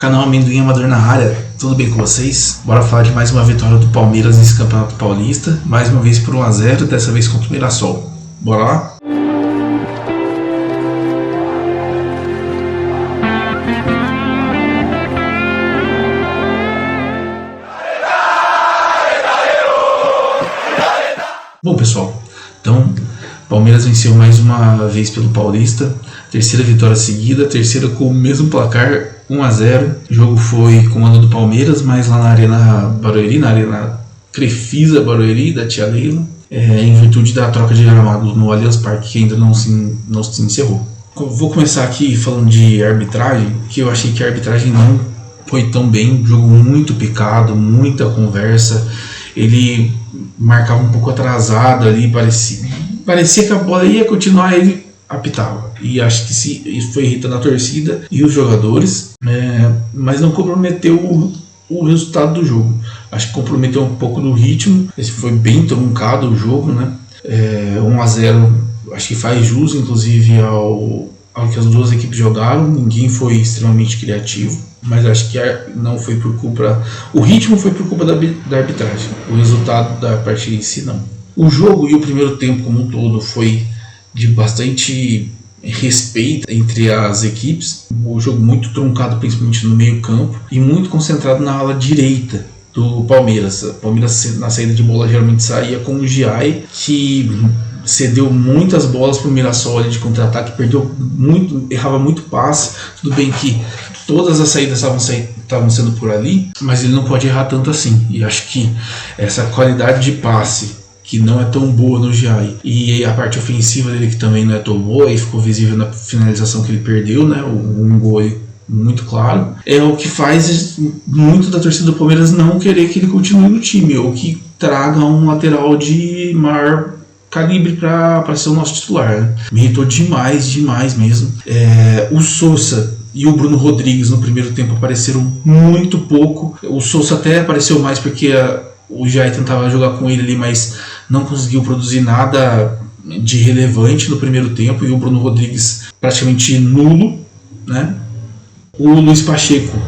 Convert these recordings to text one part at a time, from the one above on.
Canal Amendoim Amador na área, tudo bem com vocês? Bora falar de mais uma vitória do Palmeiras nesse Campeonato Paulista, mais uma vez por 1 a 0, dessa vez contra o Mirassol. Bora lá? Bom pessoal, então Palmeiras venceu mais uma vez pelo Paulista, terceira vitória seguida, terceira com o mesmo placar, 1 a 0. O jogo foi comando do Palmeiras, mas lá na Arena Barueri, na Arena Crefisa Barueri, da tia Leila, em virtude da troca de gramado no Allianz Parque, que ainda não se encerrou. Vou começar aqui falando de arbitragem, que eu achei que a arbitragem não foi tão bem, jogo muito picado, muita conversa, ele marcava um pouco atrasado ali, parecia que a bola ia continuar, ele apitava, e acho que isso foi irritando a torcida e os jogadores, mas não comprometeu o resultado do jogo. Acho que comprometeu um pouco do ritmo. Esse foi bem truncado o jogo, né? 1 a 0 acho que faz jus inclusive ao que as duas equipes jogaram. Ninguém foi extremamente criativo, mas acho que não foi por culpa, o ritmo foi por culpa da arbitragem, o resultado da partida em si não. O jogo e o primeiro tempo como um todo foi de bastante respeito entre as equipes, o jogo muito truncado principalmente no meio campo e muito concentrado na ala direita do Palmeiras. O Palmeiras na saída de bola geralmente saía com o Giai, que cedeu muitas bolas para o Mirassol ali de contra-ataque, perdeu muito, errava muito passe. Tudo bem que todas as saídas estavam sendo por ali, mas ele não pode errar tanto assim, e acho que essa qualidade de passe que não é tão boa no Giai, e a parte ofensiva dele que também não é tão boa, e ficou visível na finalização que ele perdeu, né, um gol muito claro, é o que faz muito da torcida do Palmeiras não querer que ele continue no time, ou que traga um lateral de maior calibre para ser o nosso titular, né? Me irritou demais mesmo. O Sousa e o Bruno Rodrigues no primeiro tempo apareceram muito pouco. O Sousa até apareceu mais porque o Giai tentava jogar com ele ali, mas não conseguiu produzir nada de relevante no primeiro tempo, e o Bruno Rodrigues praticamente nulo, né? O Luiz Pacheco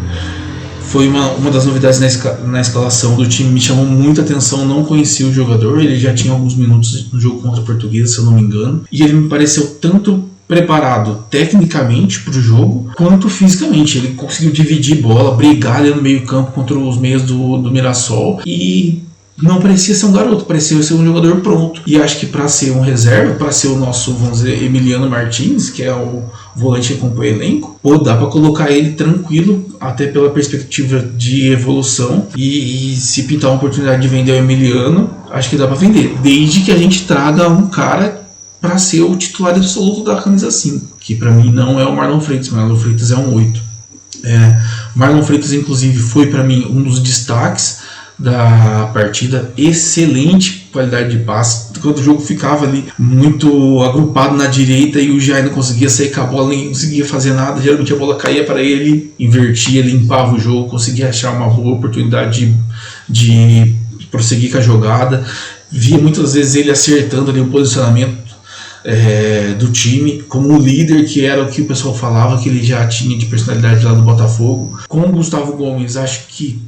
foi uma das novidades na escalação do time, me chamou muita atenção, não conhecia o jogador, ele já tinha alguns minutos no jogo contra a Portuguesa, se eu não me engano, e ele me pareceu tanto preparado tecnicamente para o jogo, quanto fisicamente. Ele conseguiu dividir bola, brigar ali no meio campo contra os meias do Mirassol, e não parecia ser um garoto, parecia ser um jogador pronto. E acho que para ser um reserva, para ser o nosso, vamos dizer, Emiliano Martins, que é o volante que acompanha o elenco, dá para colocar ele tranquilo, até pela perspectiva de evolução, e se pintar uma oportunidade de vender o Emiliano, acho que dá para vender, desde que a gente traga um cara para ser o titular absoluto da camisa 5, que para mim não é o Marlon Freitas. Marlon Freitas é um 8. Marlon Freitas inclusive foi para mim um dos destaques da partida, excelente qualidade de passe. Quando o jogo ficava ali muito agrupado na direita e o Giai não conseguia sair com a bola, nem conseguia fazer nada, geralmente a bola caía para ele, invertia, limpava o jogo, conseguia achar uma boa oportunidade de prosseguir com a jogada. Via muitas vezes ele acertando ali o posicionamento do time, como o líder, que era o que o pessoal falava que ele já tinha de personalidade lá do Botafogo. Com o Gustavo Gomes, acho que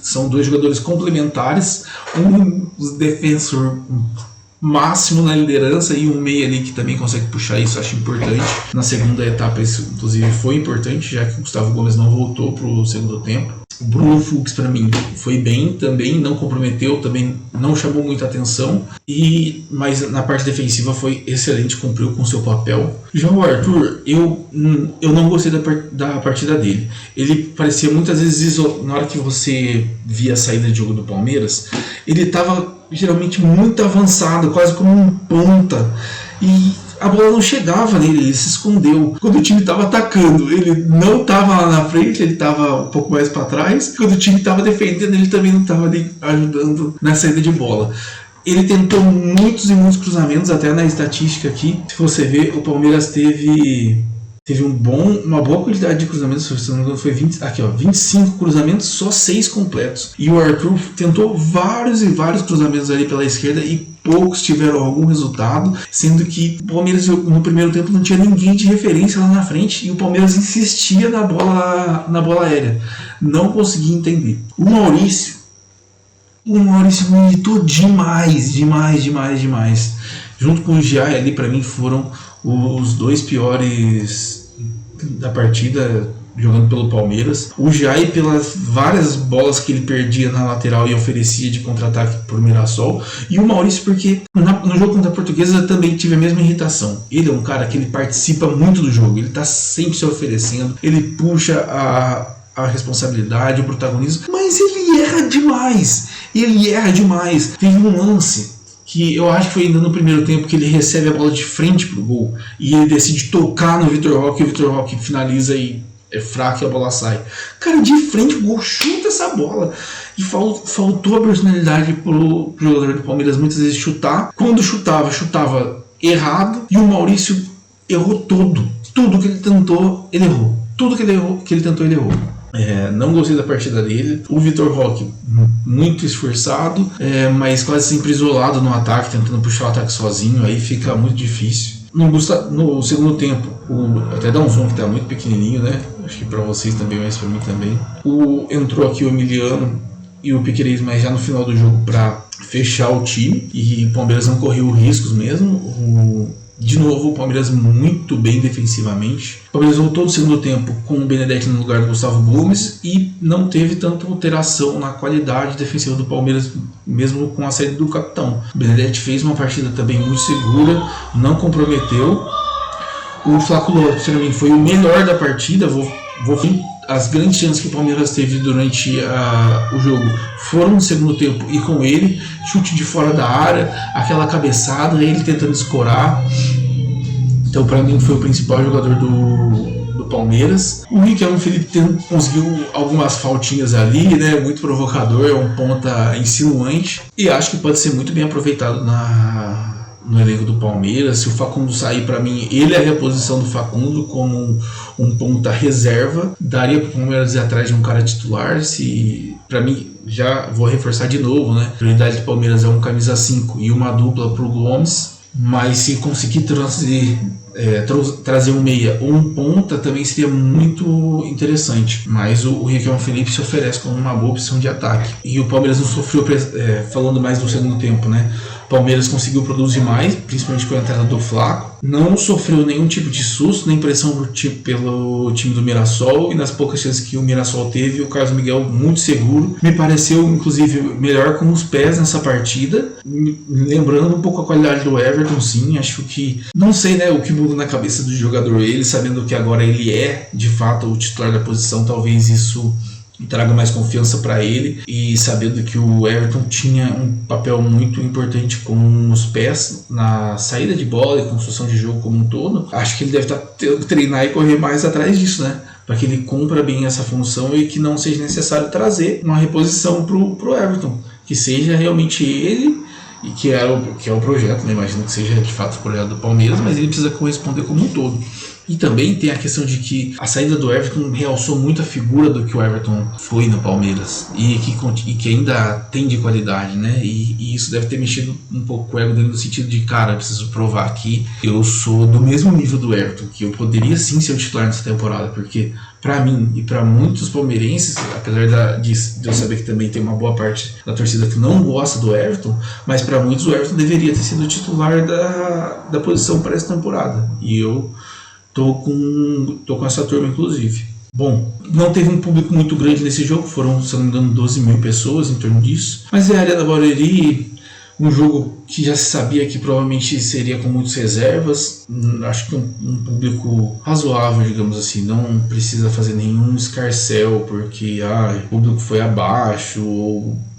são dois jogadores complementares, um defensor máximo na liderança e um meia ali que também consegue puxar isso, acho importante. Na segunda etapa isso inclusive foi importante, já que o Gustavo Gomes não voltou para o segundo tempo. O Bruno Fux para mim foi bem também, não comprometeu, também não chamou muita atenção, mas na parte defensiva foi excelente, cumpriu com seu papel. Já o Arthur, eu não gostei da partida dele. Ele parecia muitas vezes, na hora que você via a saída de jogo do Palmeiras, ele estava geralmente muito avançado, quase como um ponta, e a bola não chegava nele, ele se escondeu. Quando o time estava atacando, ele não estava lá na frente, ele estava um pouco mais para trás. Quando o time estava defendendo, ele também não estava ali ajudando na saída de bola. Ele tentou muitos e muitos cruzamentos, até na estatística aqui, se você ver, o Palmeiras teve teve uma boa quantidade de cruzamentos, se não me engano foi 25 cruzamentos, só 6 completos. E o Arthur tentou vários e vários cruzamentos ali pela esquerda e poucos tiveram algum resultado, sendo que o Palmeiras no primeiro tempo não tinha ninguém de referência lá na frente e o Palmeiras insistia na bola aérea. Não conseguia entender. O Maurício me irritou demais. Junto com o Giai ali, pra mim, foram os 2 piores da partida jogando pelo Palmeiras. O Giai pelas várias bolas que ele perdia na lateral e oferecia de contra-ataque pro Mirassol. E o Maurício porque no jogo contra a Portuguesa eu também tive a mesma irritação. Ele é um cara que ele participa muito do jogo, ele tá sempre se oferecendo, ele puxa a responsabilidade, o protagonismo, mas ele erra demais. Teve um lance que eu acho que foi ainda no primeiro tempo que ele recebe a bola de frente pro gol e ele decide tocar no Vitor Roque e o Vitor Roque finaliza e é fraco e a bola sai. Cara, de frente o gol, chuta essa bola. E faltou a personalidade pro jogador do Palmeiras muitas vezes chutar. Quando chutava errado e o Maurício errou tudo. Tudo que ele tentou, ele errou. Tudo que ele tentou, ele errou. Não gostei da partida dele. O Vitor Roque muito esforçado, mas quase sempre isolado no ataque, tentando puxar o ataque sozinho, aí fica muito difícil. No segundo tempo, até dá um zoom que tá muito pequenininho, né? Acho que pra vocês também, mas pra mim também. Entrou aqui o Emiliano e o Piquerez, mas já no final do jogo pra fechar o time, e o Palmeiras não correu riscos mesmo. De novo, o Palmeiras muito bem defensivamente. O Palmeiras voltou no segundo tempo com o Benedetti no lugar do Gustavo Gomes e não teve tanta alteração na qualidade defensiva do Palmeiras, mesmo com a saída do capitão. O Benedetti fez uma partida também muito segura, não comprometeu. O Flaco Lopes, para mim, foi o melhor da partida. As grandes chances que o Palmeiras teve durante o jogo foram no segundo tempo e com ele, chute de fora da área, aquela cabeçada, ele tentando escorar. Então, para mim, foi o principal jogador do Palmeiras. O Riquelme Felipe conseguiu algumas faltinhas ali, né? Muito provocador, é um ponta insinuante e acho que pode ser muito bem aproveitado no elenco do Palmeiras. Se o Facundo sair, para mim, ele é a reposição do Facundo como um ponta reserva. Daria para o Palmeiras ir atrás de um cara titular. Para mim, já vou reforçar de novo, né? A prioridade do Palmeiras é um camisa 5 e uma dupla para o Gomes. Mas se conseguir trazer um meia ou um ponta, também seria muito interessante. Mas o Riquelme Felipe se oferece como uma boa opção de ataque. E o Palmeiras não sofreu, falando mais do segundo tempo, né? O Palmeiras conseguiu produzir mais, principalmente com a entrada do Flaco. Não sofreu nenhum tipo de susto, nem pressão pelo time do Mirassol. E nas poucas chances que o Mirassol teve, o Carlos Miguel muito seguro. Me pareceu, inclusive, melhor com os pés nessa partida. Lembrando um pouco a qualidade do Everton, sim. Acho que, não sei, né, o que muda na cabeça do jogador. Ele sabendo que agora ele é, de fato, o titular da posição. Talvez isso traga mais confiança para ele, e sabendo que o Everton tinha um papel muito importante com os pés na saída de bola e construção de jogo como um todo, acho que ele deve tendo que treinar e correr mais atrás disso, né? Para que ele cumpra bem essa função e que não seja necessário trazer uma reposição pro Everton, que seja realmente ele, e que é o projeto, né? Imagino que seja de fato o projeto do Palmeiras, mas ele precisa corresponder como um todo. E também tem a questão de que a saída do Everton realçou muito a figura do que o Everton foi no Palmeiras e que ainda tem de qualidade, né? E isso deve ter mexido um pouco com o ego dele no sentido de, cara, eu preciso provar que eu sou do mesmo nível do Everton, que eu poderia sim ser o titular nessa temporada, porque para mim e para muitos palmeirenses, apesar de eu saber que também tem uma boa parte da torcida que não gosta do Everton, mas para muitos o Everton deveria ter sido o titular da posição para essa temporada. E eu tô com essa turma, inclusive. Bom, não teve um público muito grande nesse jogo, foram, se não me engano, 12 mil pessoas em torno disso. Mas é a Arena Barueri, um jogo que já se sabia que provavelmente seria com muitas reservas. Acho que um público razoável, digamos assim. Não precisa fazer nenhum escarcéu porque o público foi abaixo.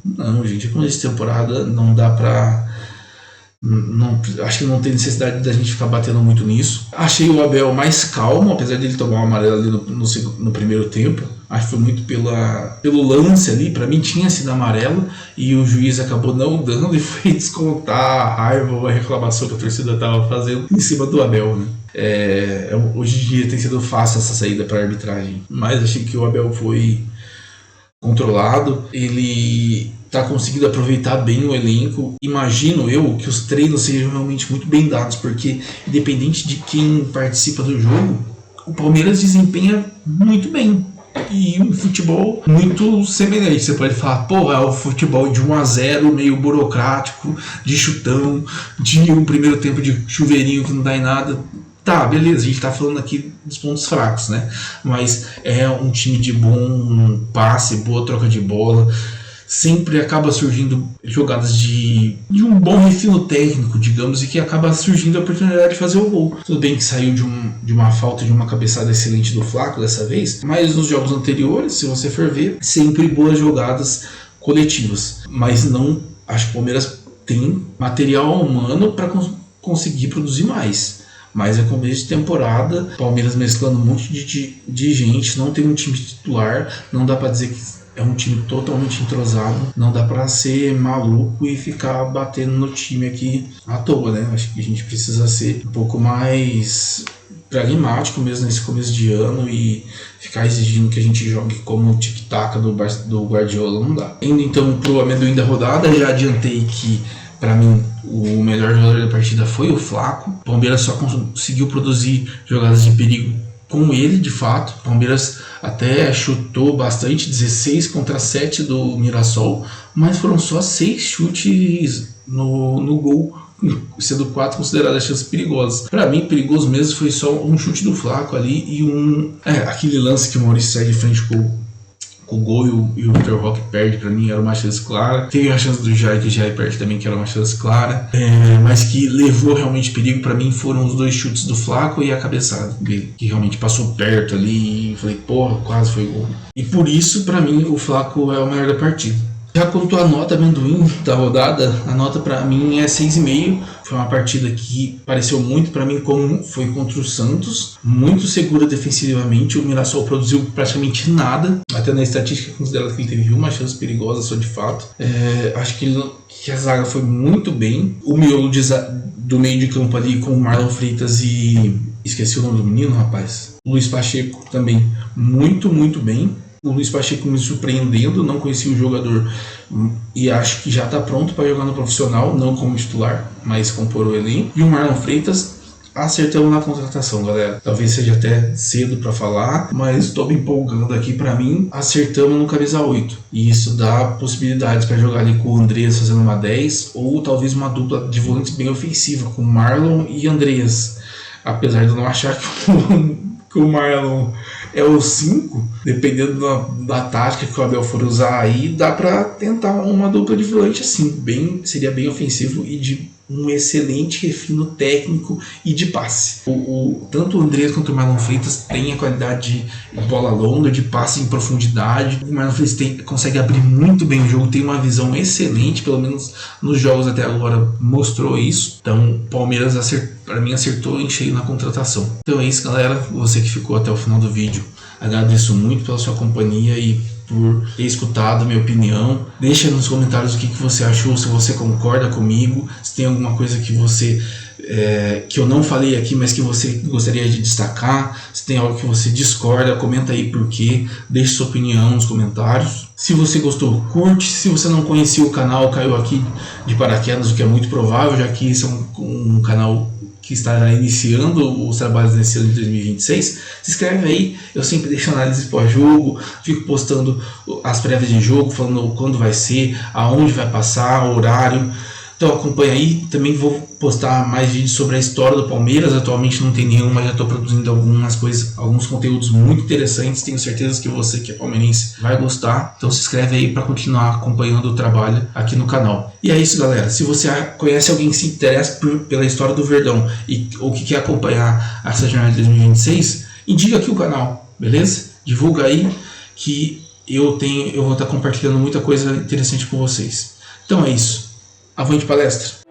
Não, gente, com essa temporada não dá pra... acho que não tem necessidade da gente ficar batendo muito nisso. Achei o Abel mais calmo, apesar dele tomar uma amarela ali no primeiro tempo. Acho que foi muito pelo lance ali. Para mim tinha sido amarelo e o juiz acabou não dando e foi descontar a raiva ou a reclamação que a torcida estava fazendo em cima do Abel, né? Hoje em dia tem sido fácil essa saída para arbitragem, mas achei que o Abel foi controlado, ele está conseguindo aproveitar bem o elenco. Imagino eu que os treinos sejam realmente muito bem dados, porque independente de quem participa do jogo, o Palmeiras desempenha muito bem. E um futebol muito semelhante. Você pode falar, pô, é o futebol de 1-0, meio burocrático, de chutão, de um primeiro tempo de chuveirinho que não dá em nada. Tá, beleza, a gente tá falando aqui dos pontos fracos, né? Mas é um time de bom passe, boa troca de bola. Sempre acaba surgindo jogadas de um bom refino técnico, digamos, e que acaba surgindo a oportunidade de fazer o gol. Tudo bem que saiu de uma falta, de uma cabeçada excelente do Flaco dessa vez, mas nos jogos anteriores, se você for ver, sempre boas jogadas coletivas. Mas não, acho que o Palmeiras tem material humano para conseguir produzir mais. Mas é começo de temporada, Palmeiras mesclando um monte de gente, não tem um time titular, não dá para dizer que é um time totalmente entrosado, não dá pra ser maluco e ficar batendo no time aqui à toa, né? Acho que a gente precisa ser um pouco mais pragmático mesmo nesse começo de ano e ficar exigindo que a gente jogue como o tic-tac do Guardiola não dá. Indo então pro amendoim da rodada, já adiantei que para mim o melhor jogador da partida foi o Flaco. O Palmeiras só conseguiu produzir jogadas de perigo com ele, de fato. O Palmeiras até chutou bastante, 16 contra 7 do Mirassol, mas foram só 6 chutes no gol, sendo 4 consideradas chances perigosas. Para mim, perigoso mesmo foi só um chute do Flaco ali e aquele lance que o Maurício sai de frente com o gol e o Vitor Roque perde, pra mim era uma chance clara. Teve a chance do Jair, que Jair perde também, que era uma chance clara, mas que levou realmente perigo pra mim foram os 2 chutes do Flaco e a cabeçada dele, que realmente passou perto ali e falei, porra, quase foi gol. E por isso, pra mim, o Flaco é o melhor da partida. Já quanto à nota amendoim da rodada, a nota pra mim é 6,5. Foi uma partida que pareceu muito pra mim como foi contra o Santos, muito segura defensivamente. O Mirassol produziu praticamente nada, até na estatística considerada que ele teve uma chance perigosa só de fato. Acho que a zaga foi muito bem. O miolo do meio de campo ali com o Marlon Freitas e esqueci o nome do menino, rapaz, Luiz Pacheco também muito, muito bem. O Luiz Pacheco me surpreendendo, não conhecia o jogador e acho que já está pronto para jogar no profissional, não como titular, mas compor o elenco. E o Marlon Freitas, acertamos na contratação, galera. Talvez seja até cedo para falar, mas estou me empolgando aqui. Para mim, acertamos no camisa 8 e isso dá possibilidades para jogar ali com o Andreas fazendo uma 10 ou talvez uma dupla de volantes bem ofensiva com Marlon e Andreas, apesar de eu não achar que o Marlon é o 5, dependendo da tática que o Abel for usar aí, dá pra tentar uma dupla de volante assim, seria bem ofensivo e de um excelente refino técnico e de passe. Tanto o Andreas quanto o Marlon Freitas têm a qualidade de bola longa, de passe em profundidade. O Marlon Freitas consegue abrir muito bem o jogo, tem uma visão excelente, pelo menos nos jogos até agora mostrou isso. Então o Palmeiras para mim acertou em cheio na contratação. Então é isso, galera, você que ficou até o final do vídeo, agradeço muito pela sua companhia e por ter escutado a minha opinião. Deixa nos comentários o que você achou, se você concorda comigo, se tem alguma coisa que você que eu não falei aqui, mas que você gostaria de destacar, se tem algo que você discorda, comenta aí por quê, deixe sua opinião nos comentários. Se você gostou, curte. Se você não conhecia o canal, caiu aqui de paraquedas, o que é muito provável, já que esse é um canal que estará iniciando os trabalhos nesse ano de 2026, se inscreve aí. Eu sempre deixo análise pós-jogo, fico postando as prévias de jogo, falando quando vai ser, aonde vai passar, horário. Então acompanha aí. Também vou postar mais vídeos sobre a história do Palmeiras. Atualmente não tem nenhum, mas já estou produzindo alguns conteúdos muito interessantes. Tenho certeza que você que é palmeirense vai gostar. Então se inscreve aí para continuar acompanhando o trabalho aqui no canal. E é isso, galera. Se você conhece alguém que se interessa pela história do Verdão ou que quer acompanhar essa jornada de 2026, indica aqui o canal, beleza? Divulga aí que eu vou estar compartilhando muita coisa interessante com vocês. Então é isso. Avante palestra!